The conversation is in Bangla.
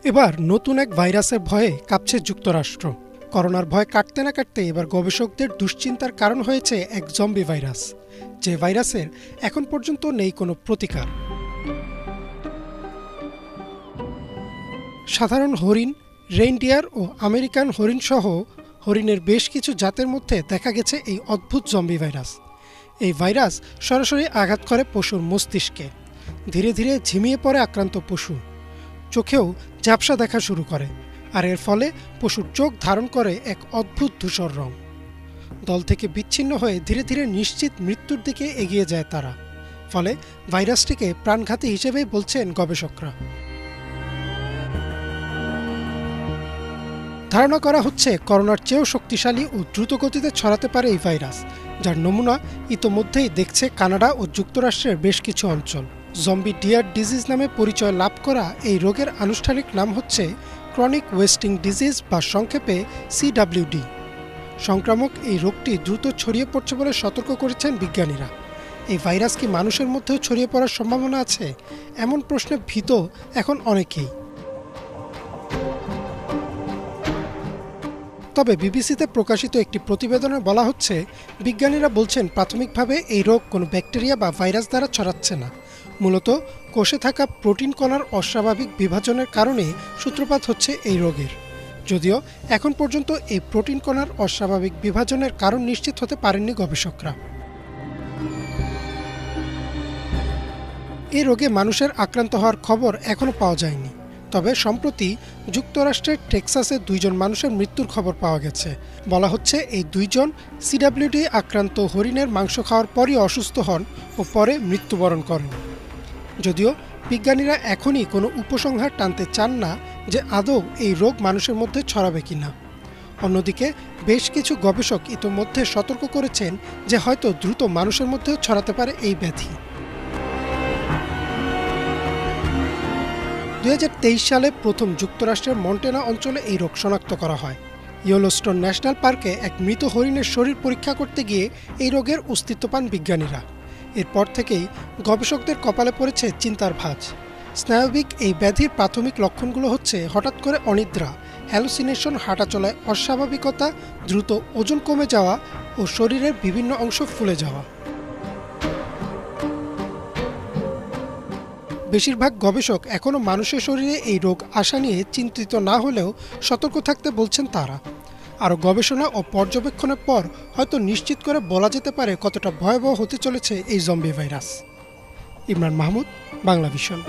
এবার নতুন এক ভাইরাসের ভয়ে কাঁপছে যুক্তরাষ্ট্র। করোনার ভয় কাটতে না কাটতে এবার গবেষকদের দুশ্চিন্তার কারণ হয়েছে এক জম্বি ভাইরাস, যে ভাইরাসের এখন পর্যন্ত নেই কোনো প্রতিকার। সাধারণ হরিণ, রেইনডিয়ার ও আমেরিকান হরিণ সহ হরিণের বেশ কিছু জাতের মধ্যে দেখা গেছে এই অদ্ভুত জম্বি ভাইরাস। এই ভাইরাস সরাসরি আঘাত করে পশুর মস্তিষ্কে। ধীরে ধীরে ঝিমিয়ে পড়ে আক্রান্ত পশু, চোখেও ঝাপসা দেখা শুরু করে, আর এর ফলে পশুর চোখ ধারণ করে এক অদ্ভুত ধূসর রং। দল থেকে বিচ্ছিন্ন হয়ে ধীরে ধীরে নিশ্চিত মৃত্যুর দিকে এগিয়ে যায় তারা। ফলে ভাইরাসটিকে প্রাণঘাতী হিসেবেই বলছেন গবেষকরা। ধারণা করা হচ্ছে করোনার চেয়েও শক্তিশালী ও দ্রুতগতিতে ছড়াতে পারে এই ভাইরাস, যার নমুনা ইতোমধ্যেই দেখছে কানাডা ও যুক্তরাষ্ট্রের বেশ কিছু অঞ্চল। জম্বি ডিয়ার ডিজিজ নামে পরিচয় লাভ করা এই রোগের আনুষ্ঠানিক নাম হচ্ছে ক্রনিক ওয়েস্টিং ডিজিজ বা সংক্ষেপে CWD। সংক্রামক এই রোগটি দ্রুত ছড়িয়ে পড়ছে বলে সতর্ক করেছেন বিজ্ঞানীরা। এই ভাইরাস কি মানুষের মধ্যেও ছড়িয়ে পড়ার সম্ভাবনা আছে? এমন প্রশ্নে ভীত এখন অনেকেই। তবে বিবিসিতে প্রকাশিত একটি প্রতিবেদনে বলা হচ্ছে, বিজ্ঞানীরা বলছেন প্রাথমিকভাবে এই রোগ কোনো ব্যাকটেরিয়া বা ভাইরাস দ্বারা ছড়াচ্ছে না। মূলত কোষে থাকা প্রোটিন কণার অস্বাভাবিক বিভাজনের কারণে সূত্রপাত হচ্ছে এই রোগের। যদিও এখন পর্যন্ত এই প্রোটিন কণার অস্বাভাবিক বিভাজনের কারণ নিশ্চিত হতে পারেননি গবেষকরা। এই রোগে মানুষের আক্রান্ত হওয়ার খবর এখনও পাওয়া যায়নি। তবে সম্প্রতি যুক্তরাষ্ট্রের টেক্সাসে 2 জন মানুষের মৃত্যুর খবর পাওয়া গেছে। বলা হচ্ছে এই 2 জন CWD আক্রান্ত হরিণের মাংস খাওয়ার পরই অসুস্থ হন ও পরে মৃত্যুবরণ করেন। যদিও বিজ্ঞানীরা এখনই কোনো উপসংহার টানতে চান না যে আদৌ এই রোগ মানুষের মধ্যে ছড়াবে কিনা। অন্যদিকে বেশ কিছু গবেষক ইতোমধ্যে সতর্ক করেছেন যে হয়তো দ্রুত মানুষের মধ্যেও ছড়াতে পারে এই ব্যাধি। 2023 সালে প্রথম যুক্তরাষ্ট্রের মন্টানা অঞ্চলে এই রোগ শনাক্ত করা হয়। ইয়েলোস্টোন ন্যাশনাল পার্কে এক মৃত হরিণের শরীর পরীক্ষা করতে গিয়ে এই রোগের অস্তিত্ব পান বিজ্ঞানীরা। এরপর থেকেই গবেষকদের কপালে পড়েছে চিন্তার ভাঁজ। স্নায়বিক এই ব্যাধির প্রাথমিক লক্ষণগুলো হচ্ছে হঠাৎ করে অনিদ্রা, হ্যালুসিনেশন, হাঁটাচলায় অস্বাভাবিকতা, দ্রুত ওজন কমে যাওয়া ও শরীরের বিভিন্ন অংশ ফুলে যাওয়া। বেশিরভাগ গবেষক এখনও মানুষের শরীরে এই রোগ আসা নিয়ে চিন্তিত না হলেও সতর্ক থাকতে বলছেন তারা। আরও গবেষণা ও পর্যবেক্ষণের পর হয়তো নিশ্চিত করে বলা যেতে পারে কতটা ভয়াবহ হতে চলেছে এই zombie virus. Imran Mahmud, Bangla vision.